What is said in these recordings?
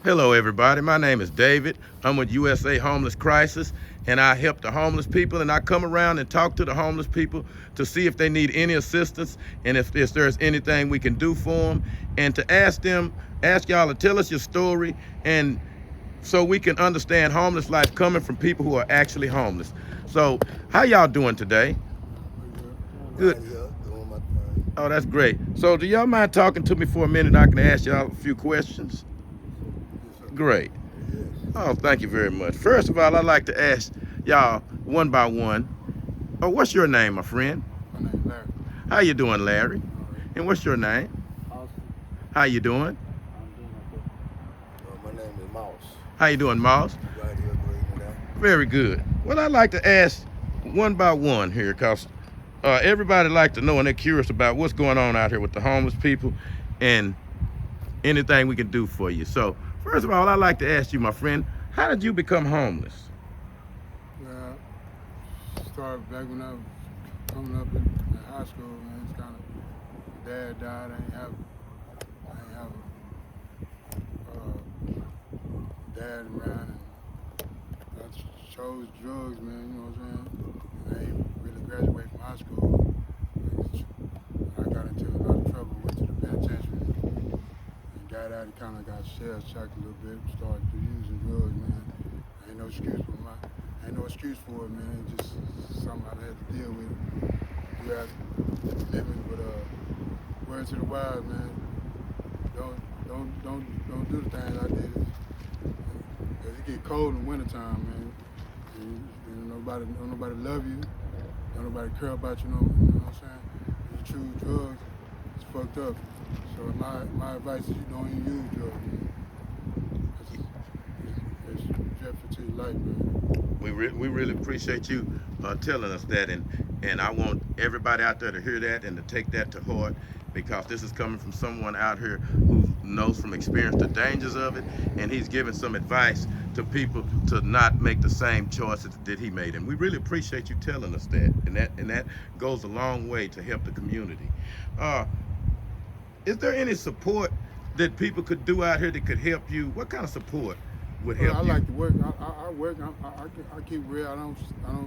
Hello, everybody. My name is David. I'm with USA Homeless Crisis, and I help the homeless people. And I come around and talk to the homeless people to see if they need any assistance and if there's anything we can do for them, and to ask y'all to tell us your story, and so we can understand homeless life coming from people who are actually homeless. So, how y'all doing today? Pretty good. Good. Right here doing my thing. Oh, that's great. So, do y'all mind talking to me for a minute? I can ask y'all a few questions. Yes, sir. Great. Yes. Oh, thank you very much. First of all, I'd like to ask y'all one by one. Oh, what's your name, my friend? My name's Larry. How you doing, Larry? All right. And what's your name? Austin. How you doing? I'm doing okay. My name is Mouse. How you doing, Moss? Right here grading it out. Very good. Well, I'd like to ask one by one here, cause everybody like to know and they're curious about what's going on out here with the homeless people, and anything we can do for you. So, first of all, I'd like to ask you, my friend, how did you become homeless? Well, started back when I was coming up in high school, man. It's kind of, my dad died. I ain't have dad around, and I chose drugs, man. You know what I'm saying? And I ain't really graduated from high school. I got into a lot of trouble. Went to the penitentiary and got out and kind of got shell shocked a little bit. Started using drugs, man. Ain't no excuse for it, man. It's just something I had to deal with. You have living with word to the wise, man. Don't do the things I did. Cause it get cold in the wintertime, man. And don't nobody love you. Don't nobody care about you, you know what I'm saying? If you choose drugs, it's fucked up. So my advice is you don't even use drugs, man. It's dreadful to your life, man. We really appreciate you telling us that, and I want everybody out there to hear that and to take that to heart, because this is coming from someone out here who knows from experience the dangers of it, and he's giving some advice to people to not make the same choices that he made. And we really appreciate you telling us that, and that goes a long way to help the community. Uh, is there any support that people could do out here that could help you? What kind of support would Well, help I you? like to work. I work. I keep real. I don't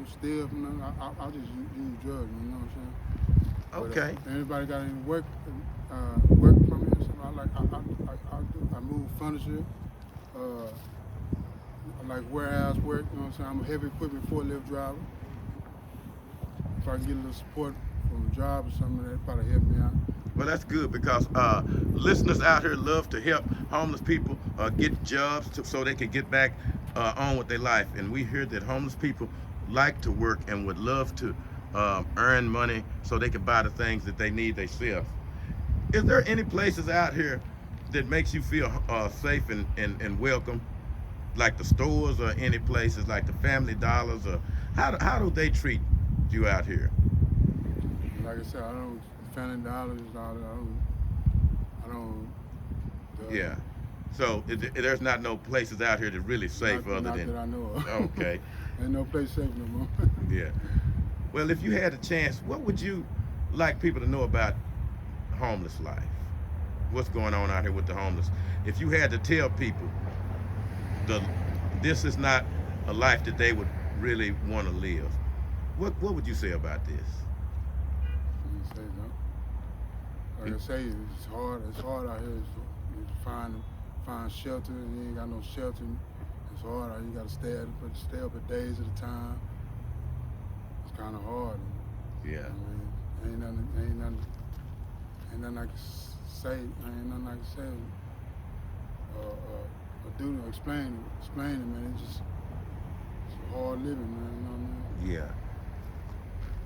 steal from them. I just use drugs. You know what I'm saying? Okay. But, anybody got any work for me or something? I move furniture. Uh, I like warehouse work. You know what I'm saying? I'm a heavy equipment forklift driver. If I can get a little support from a job or something, that'd probably help me out. Well, that's good, because listeners out here love to help homeless people get jobs so they can get back on with their life. And we hear that homeless people like to work and would love to earn money so they can buy the things that they need themselves. Is there any places out here that makes you feel safe and welcome, like the stores, or any places like the Family Dollars, or how do they treat you out here? Like I said, I don't Family Dollars. I don't. Yeah. So there's not no places out here that really safe other not than. that I know of. Okay. Ain't no place safe no more. Yeah. Well, if you had a chance, what would you like people to know about homeless life? What's going on out here with the homeless? If you had to tell people the this is not a life that they would really want to live, what would you say about this? You say no. Like I say, it's hard. It's hard out here. You find shelter. You ain't got no shelter. It's hard out here. You got to stay up at days at a time. It's kind of hard. Yeah. I mean, ain't nothing I can say. Ain't nothing I can say. Or do to explain it, man. It's hard living, man. You know what I mean? Yeah.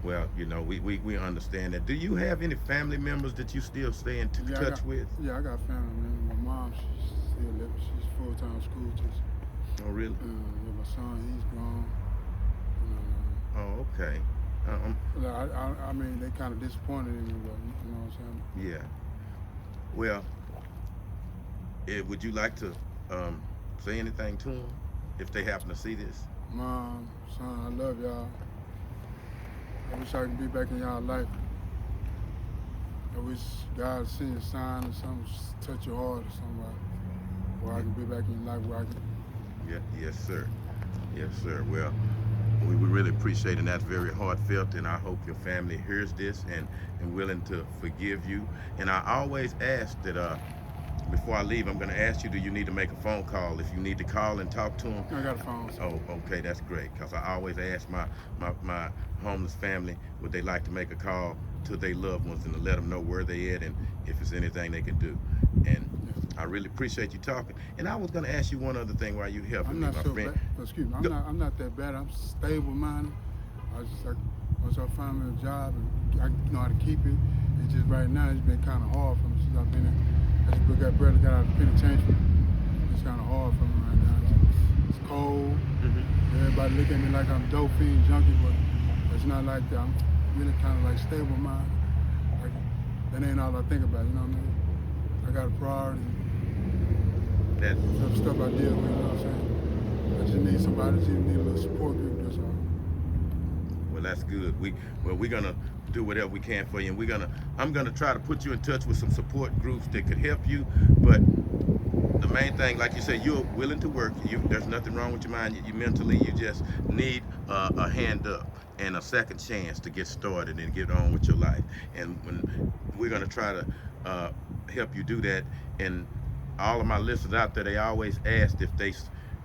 Well, we understand that. Do you have any family members that you still stay in touch with? Yeah, I got family, man. My mom, she's still living. She's a full-time school teacher. Oh, really? Yeah, my son, he's grown. Oh, okay. I mean, they kind of disappointed in me, but you know what I'm saying? Yeah. Well, would you like to say anything to them if they happen to see this? Mom, son, I love y'all. I wish I could be back in y'all life. I wish God send a sign or something, touch your heart or something. where I can be back in life where I can. Yeah, yes, sir. Yes, sir. Well, we really appreciate it, and that's very heartfelt, and I hope your family hears this and willing to forgive you. And I always ask that before I leave, I'm going to ask you, do you need to make a phone call? If you need to call and talk to them. I got a phone. Oh, okay, that's great. Because I always ask my homeless family, would they like to make a call to their loved ones and to let them know where they at and if there's anything they can do. And I really appreciate you talking. And I was going to ask you one other thing while you helping I'm me, not my so friend. bad. Excuse me. I'm not that bad. I'm stable minded. I just like once I find me a job and I know how to keep it. It's just right now it's been kind of hard for me since I've been in. I just barely got out of the penitentiary. It's kind of hard for me right now. It's cold. Mm-hmm. Everybody look at me like I'm dope fiend junkie, but it's not like that. I'm really kind of like stable minded. Like that ain't all I think about. You know what I mean? I got a priority. That's Some stuff I deal with, you know what I'm saying? I just need somebody, just need a little support group, that's all. Well, that's good. We're gonna do whatever we can for you, and I'm gonna try to put you in touch with some support groups that could help you. But the main thing, like you said, you're willing to work. There's nothing wrong with your mind. You mentally, you just need a hand up and a second chance to get started and get on with your life. And when we're gonna try to help you do that. And all of my listeners out there, they always ask if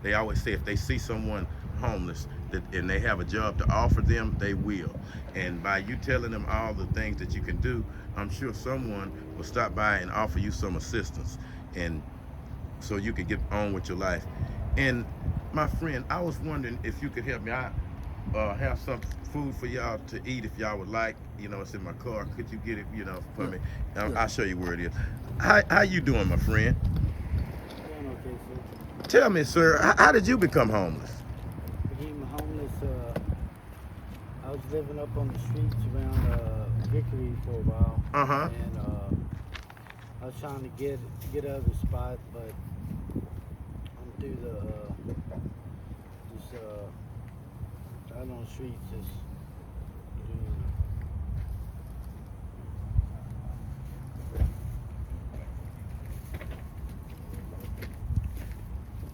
they always say if they see someone homeless and they have a job to offer them, they will. And by you telling them all the things that you can do, I'm sure someone will stop by and offer you some assistance, and so you can get on with your life. And my friend, I was wondering if you could help me. I have some food for y'all to eat if y'all would like. You know, it's in my car. Could you get it, for me? I'll show you where it is. How you doing, my friend? Doing okay, sir. Tell me, sir, how did you become homeless? Became homeless. I was living up on the streets around Vickery for a while. Uh-huh. And I was trying to get out of the spot, but I'm through just out on the streets, just doing.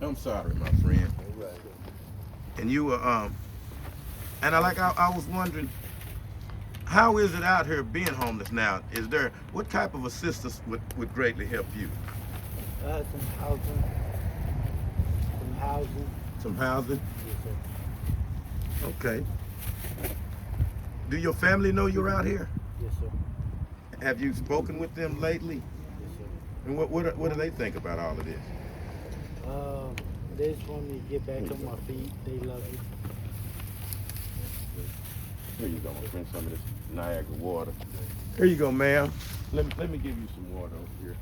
I'm sorry, my friend. All right. And you were and I was wondering, how is it out here being homeless now? What type of assistance would greatly help you? Some housing. Some housing? Yes, sir. Okay. Do your family know you're out here? Yes, sir. Have you spoken with them lately? Yes, sir. And what do they think about all of this? They just want me to get back on my feet. They love me. Here you go, my friend, some of this Niagara water. Here you go, ma'am. Let me give you some water over here.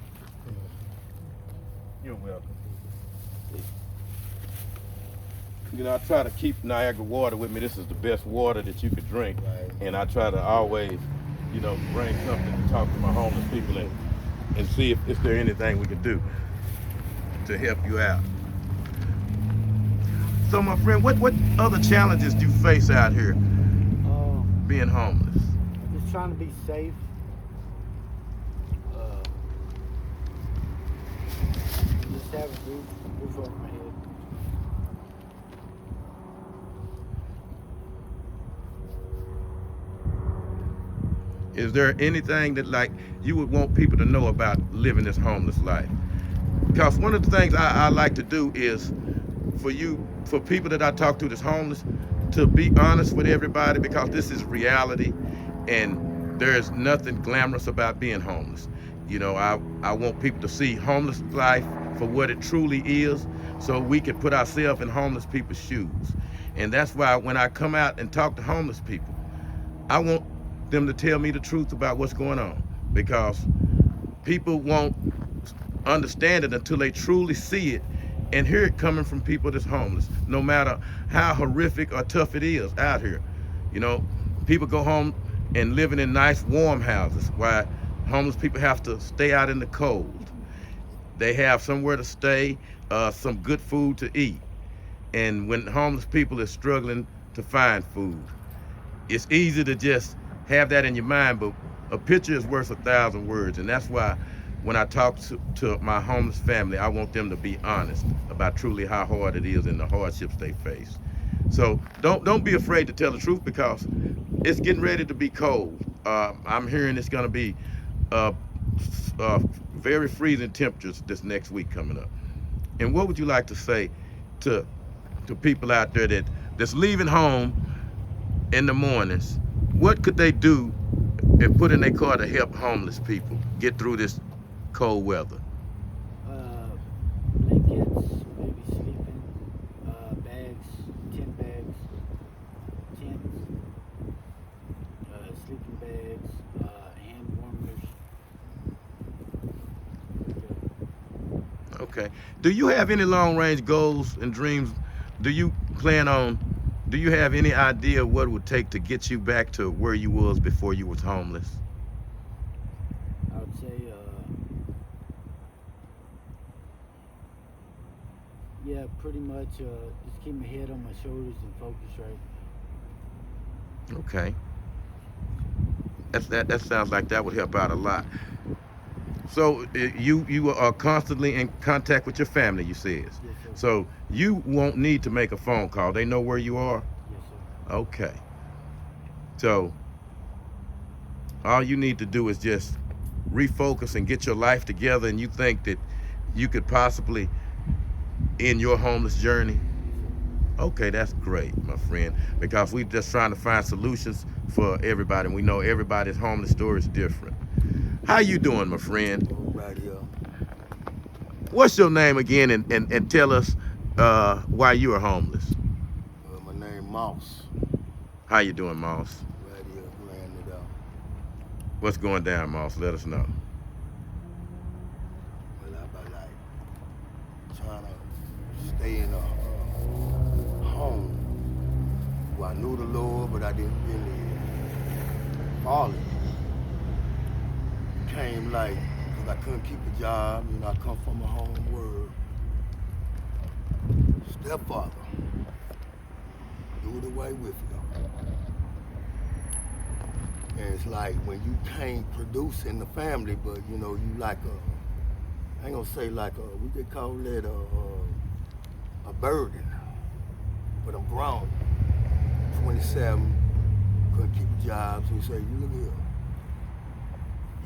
You're welcome. You know, I try to keep Niagara water with me. This is the best water that you could drink. Right. And I try to always, bring something to talk to my homeless people and see if there's anything we can do to help you out. So, my friend, what other challenges do you face out here being homeless? Just trying to be safe. Just have a roof over my head. Is there anything that you would want people to know about living this homeless life? Because one of the things I like to do is for people that I talk to that's homeless, to be honest with everybody, because this is reality and there's nothing glamorous about being homeless. I want people to see homeless life for what it truly is, so we can put ourselves in homeless people's shoes. And that's why when I come out and talk to homeless people, I want them to tell me the truth about what's going on, because people won't understand it until they truly see it and hear it coming from people that's homeless, no matter how horrific or tough it is out here. People go home and living in nice warm houses, while homeless people have to stay out in the cold. They have somewhere to stay, some good food to eat. And when homeless people are struggling to find food, it's easy to just have that in your mind, but a picture is worth 1,000 words. And that's why when I talk to my homeless family, I want them to be honest about truly how hard it is and the hardships they face. So don't be afraid to tell the truth because it's getting ready to be cold. I'm hearing it's going to be uh, uh, very freezing temperatures this next week coming up. And what would you like to say to people out there that's leaving home in the mornings? What could they do and put in their car to help homeless people get through this cold weather? Uh, Blankets, maybe sleeping, bags, tent bags, tents, sleeping bags, hand warmers. Okay. Do you have any long range goals and dreams? Do you plan on? Do you have any idea what it would take to get you back to where you was before you was homeless? I would say, yeah, pretty much just keep my head on my shoulders and focus right. Okay. That sounds like that would help out a lot. So you are constantly in contact with your family, you says. Yes, sir. So you won't need to make a phone call. They know where you are. Yes, sir. Okay. So all you need to do is just refocus and get your life together, and you think that you could possibly end your homeless journey. Okay, that's great, my friend, because we're just trying to find solutions for everybody, and we know everybody's homeless story is different. How you doing, my friend? Right here. What's your name again, and tell us why you are homeless? My name Mouse. How you doing, Moss? Right here, laying it out. What's going down, Moss? Let us know. Well, I about like trying to stay in a home where I knew the Lord, but I didn't really follow it. Came like, because I couldn't keep a job, you know, I come from a home where stepfather do it away with you. And it's like when you can't produce in the family, but you know, you like I ain't gonna say like we could call it a burden. But I'm grown, 27, couldn't keep a job, so he say, you look here,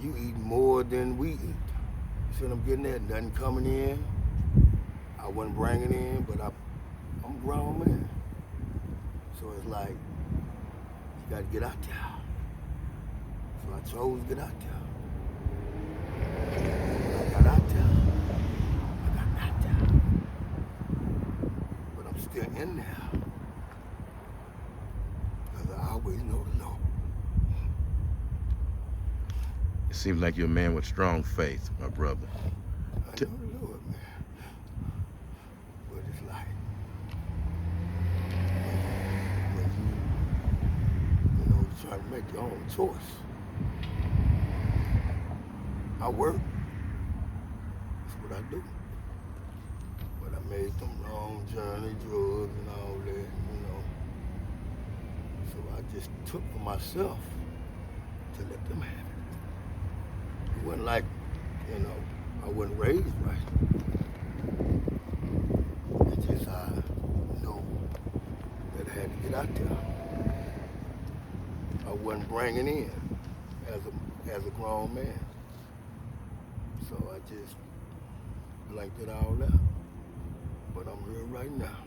you eat more than we eat. You see what I'm getting at? Nothing coming in. I wasn't bringing in, but I'm a grown man. So it's like, you gotta get out there. So I chose to get out there. I got out there. I got out there. But I'm still in there. Because I always know the Lord. It seems like you're a man with strong faith, my brother. I know the Lord, man. But it's like, when you know, you're trying to make your own choice. I work. That's what I do. But I made them long journey, drugs and all that, you know. So I just took for myself to let them have it. It wasn't like, you know, I wasn't raised right. It's just I know that I had to get out there. I wasn't bringing in as a grown man. So I just blanked it all out. But I'm here right now.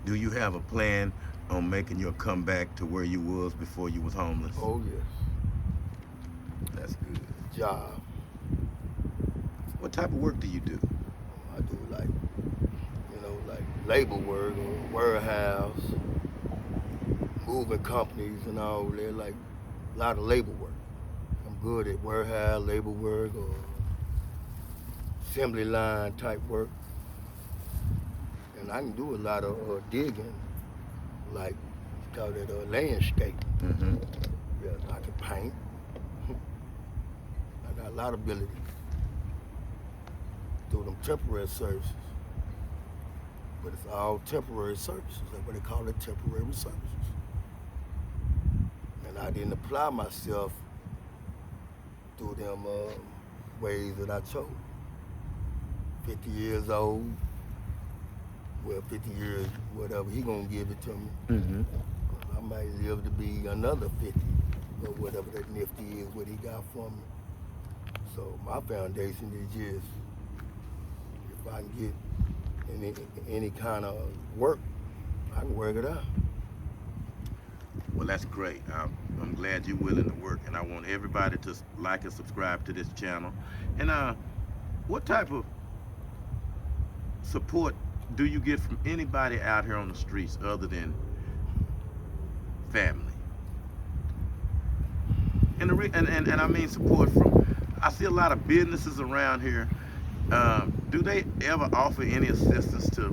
Do you have a plan on making your comeback to where you was before you was homeless? Oh yes. That's good. Job. What type of work do you do? I do like, you know, like labor work or warehouse, moving companies and all that, like a lot of labor work. I'm good at warehouse, labor work, or assembly line type work. And I can do a lot of digging, like call it landscape. Mm-hmm. Yeah, I can paint. I got a lot of ability. Do them temporary services. But it's all temporary services. That's what they call it, temporary services. And I didn't apply myself through them ways that I chose. 50 years old, well, 50 years, whatever, he gonna give it to me. Mm-hmm. I might live to be another 50, or whatever that nifty is, what he got for me. So my foundation is just, if I can get any kind of work, I can work it out. Well, that's great. I'm glad you're willing to work, and I want everybody to like and subscribe to this channel. And what type of support do you get from anybody out here on the streets other than family? And I mean support from, I see a lot of businesses around here. Do they ever offer any assistance to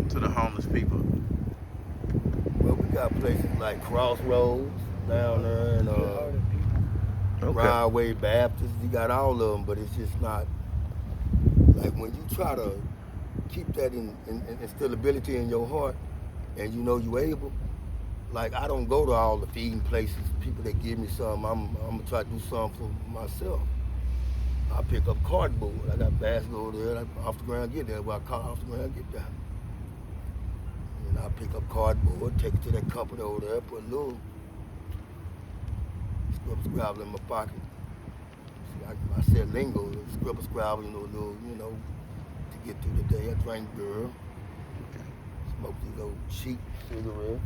the homeless people? Well, we got places like Crossroads down there, and Broadway Baptist. You got all of them, but it's just not like when you try to keep that instillability in your heart, and you know you able. Like I don't go to all the feeding places. People that give me something, I'm gonna try to do something for myself. I pick up cardboard. I got baskets over there. Off the ground, get there. Well, I call off the ground, get down. And I pick up cardboard, take it to that company over there, put a little scribble in my pocket. See, I said lingo, scribble, you know, little, you know, to get through the day. I drink beer, smoke these old cheap cigarettes.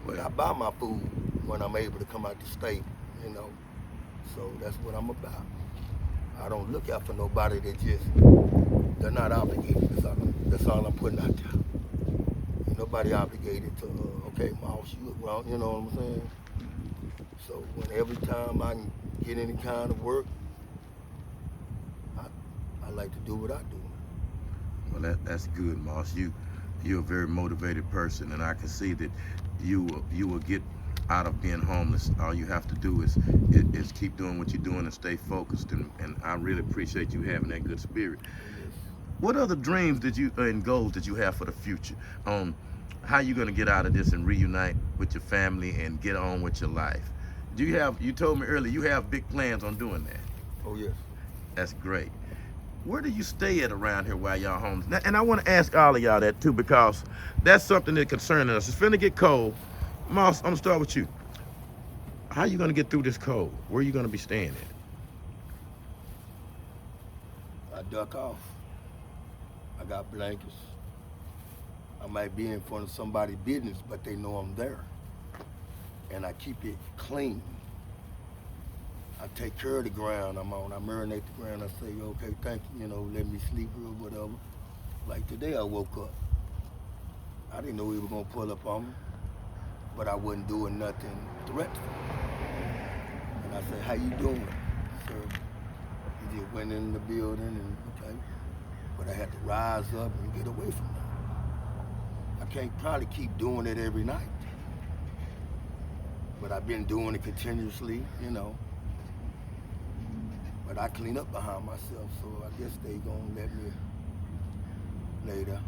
But I buy my food when I'm able to come out the state, you know. So that's what I'm about. I don't look out for nobody that just, they're not obligated. That's all I'm putting out there. Ain't nobody obligated to, okay, Moss, you look wrong, you know what I'm saying? So when every time I can get any kind of work, I like to do what I do. Well, that's good, Moss. You're a very motivated person, and I can see that you will get out of being homeless. All you have to do is keep doing what you're doing and stay focused, and I really appreciate you having that good spirit. What other dreams and goals did you have for the future on how you're going to get out of this and reunite with your family and get on with your life? You told me earlier you have big plans on doing that. Oh yes. That's great. Where do you stay at around here while y'all homeless? Now, and I want to ask all of y'all that too, because that's something that concerns us. It's finna get cold. Moss, I'm gonna start with you. How you gonna get through this cold? Where are you gonna be staying at? I duck off. I got blankets. I might be in front of somebody's business, but they know I'm there. And I keep it clean. I take care of the ground I'm on. I marinate the ground. I say, okay, thank you, you know, let me sleep or whatever. Like today I woke up. I didn't know he was gonna pull up on me, but I wasn't doing nothing threatening. And I said, how you doing? So he just went in the building and okay. But I had to rise up and get away from that. I can't probably keep doing it every night. But I've been doing it continuously, you know. But I clean up behind myself, so I guess they gonna let me lay there.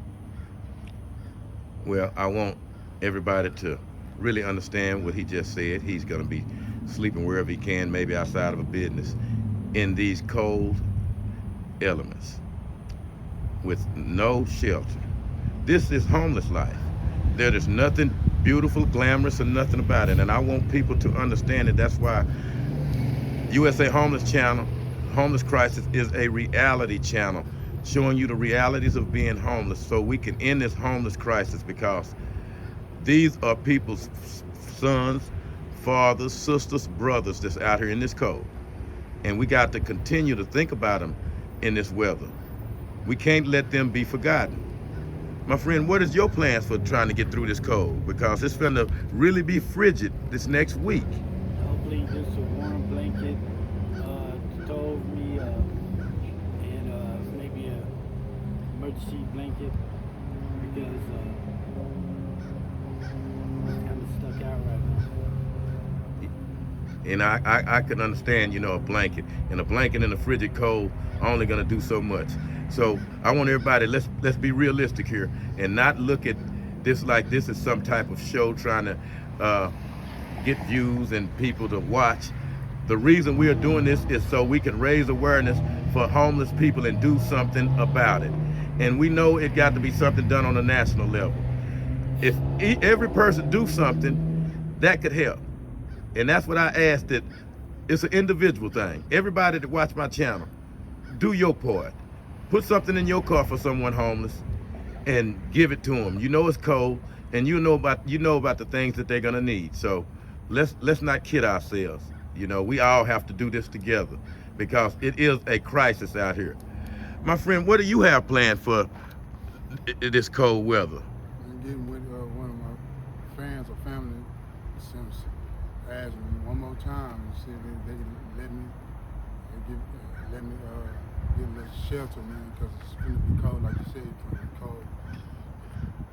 Well, I want everybody to really understand what he just said. He's gonna be sleeping wherever he can, maybe outside of a business, in these cold elements with no shelter. This is homeless life. There is nothing beautiful, glamorous, or nothing about it. And I want people to understand it. That's why USA Homeless Channel, Homeless Crisis, is a reality channel showing you the realities of being homeless so we can end this homeless crisis, because these are people's sons, fathers, sisters, brothers that's out here in this cold. And we got to continue to think about them in this weather. We can't let them be forgotten. My friend, what is your plans for trying to get through this cold? Because it's going to really be frigid this next week. Hopefully just a warm blanket, stove me, and maybe a emergency blanket, because I'm kind of stuck out right now. And I can understand, you know, a blanket in the frigid cold only going to do so much. So I want everybody, let's be realistic here and not look at this like this is some type of show trying to get views and people to watch. The reason we are doing this is so we can raise awareness for homeless people and do something about it. And we know it got to be something done on a national level. If every person do something, that could help. And that's what I asked. That it's an individual thing. Everybody that watch my channel, do your part. Put something in your car for someone homeless and give it to them. You know it's cold, and you know about the things that they're gonna need. So let's not kid ourselves. You know, we all have to do this together because it is a crisis out here. My friend, what do you have planned for this cold weather? I'm getting with one of my friends or family since asked me one more time and see if they can let me get a little shelter, man, because it's going to be cold, like you said, it's going to be cold.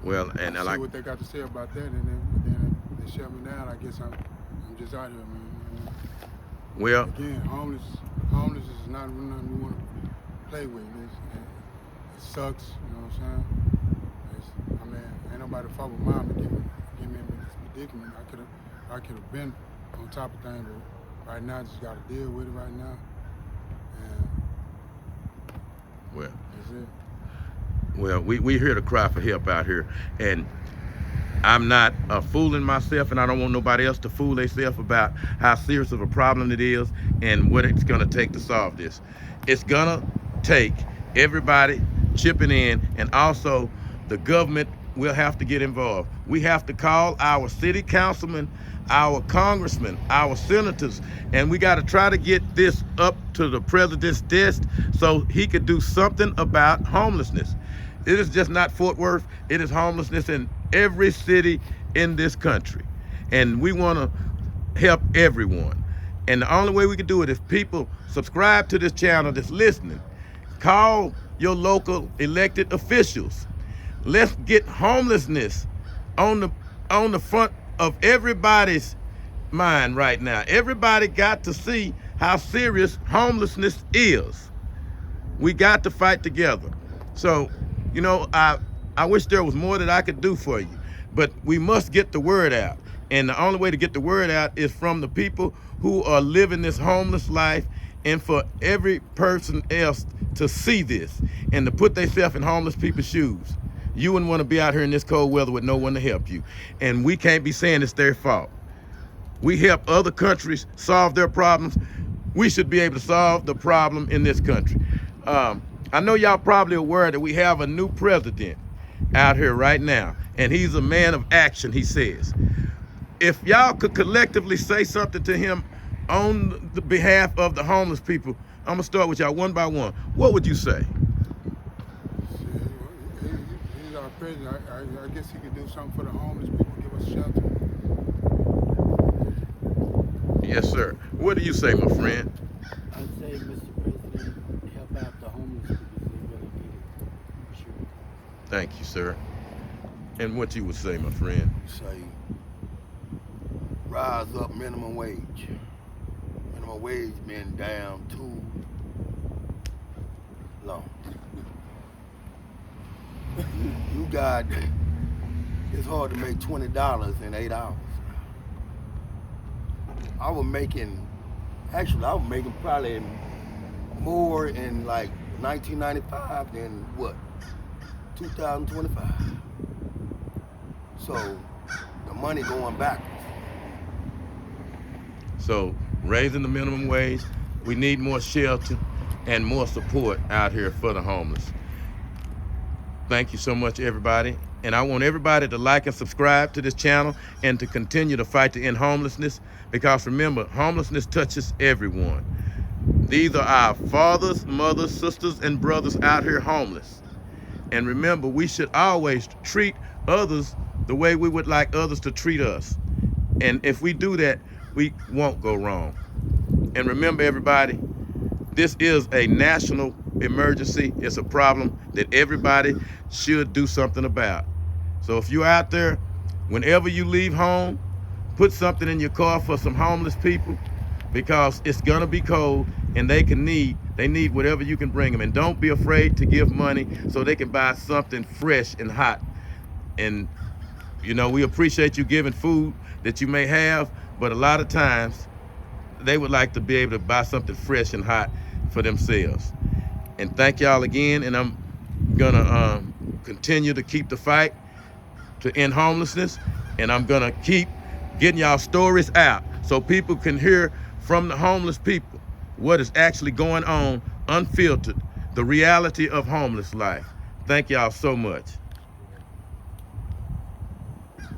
Well, and I like what they got to say about that, and then they shut me down. I guess I'm just out here, man. Well, again, homeless is not nothing we want to play with. It sucks, you know what I'm saying? I mean, ain't nobody fault with mom to get me in this predicament. I could have been on top of things, but right now I just got to deal with it right now. And well, that's it. Well, we here to cry for help out here, and I'm not fooling myself, and I don't want nobody else to fool themselves about how serious of a problem it is and what it's gonna take to solve this. It's gonna take everybody chipping in, and also the government will have to get involved. We have to call our city councilmen, our congressmen, our senators, and we got to try to get this up to the president's desk so he could do something about homelessness. It is just not Fort Worth, it is homelessness in every city in this country. And we want to help everyone. And the only way we can do it is people subscribe to this channel that's listening. Call your local elected officials. Let's get homelessness on the front of everybody's mind right now. Everybody got to see how serious homelessness is. We got to fight together. So, you know, I wish there was more that I could do for you, but we must get the word out. And the only way to get the word out is from the people who are living this homeless life, and for every person else to see this and to put themselves in homeless people's shoes. You wouldn't want to be out here in this cold weather with no one to help you. And we can't be saying it's their fault. We help other countries solve their problems. We should be able to solve the problem in this country. I know y'all probably aware that we have a new president out here right now, and he's a man of action, he says. If y'all could collectively say something to him on the behalf of the homeless people, I'm gonna start with y'all one by one. What would you say? He's our president. I guess he could do something for the homeless people, give us shelter. Yes, sir. What do you say, my friend? I'd say, Mr. President, help out the homeless because they really need it. Sure. Thank you, sir. And what you would say, my friend? Say, rise up minimum wage. Minimum wage been down too long. You got, it's hard to make $20 in 8 hours. I was making probably more in like 1995 than what, 2025. So the money going backwards. So raising the minimum wage, we need more shelter and more support out here for the homeless. Thank you so much, everybody. And I want everybody to like and subscribe to this channel and to continue to fight to end homelessness, because remember, homelessness touches everyone. These are our fathers, mothers, sisters, and brothers out here homeless. And remember, we should always treat others the way we would like others to treat us. And if we do that, we won't go wrong. And remember, everybody, this is a national emergency. It's a problem that everybody should do something about. So if you're out there, whenever you leave home, put something in your car for some homeless people, because it's gonna be cold and they need whatever you can bring them. And don't be afraid to give money so they can buy something fresh and hot. And you know, we appreciate you giving food that you may have, but a lot of times they would like to be able to buy something fresh and hot for themselves. And thank y'all again, and I'm gonna continue to keep the fight to end homelessness, and I'm gonna keep getting y'all stories out so people can hear from the homeless people what is actually going on, unfiltered, the reality of homeless life. Thank y'all so much.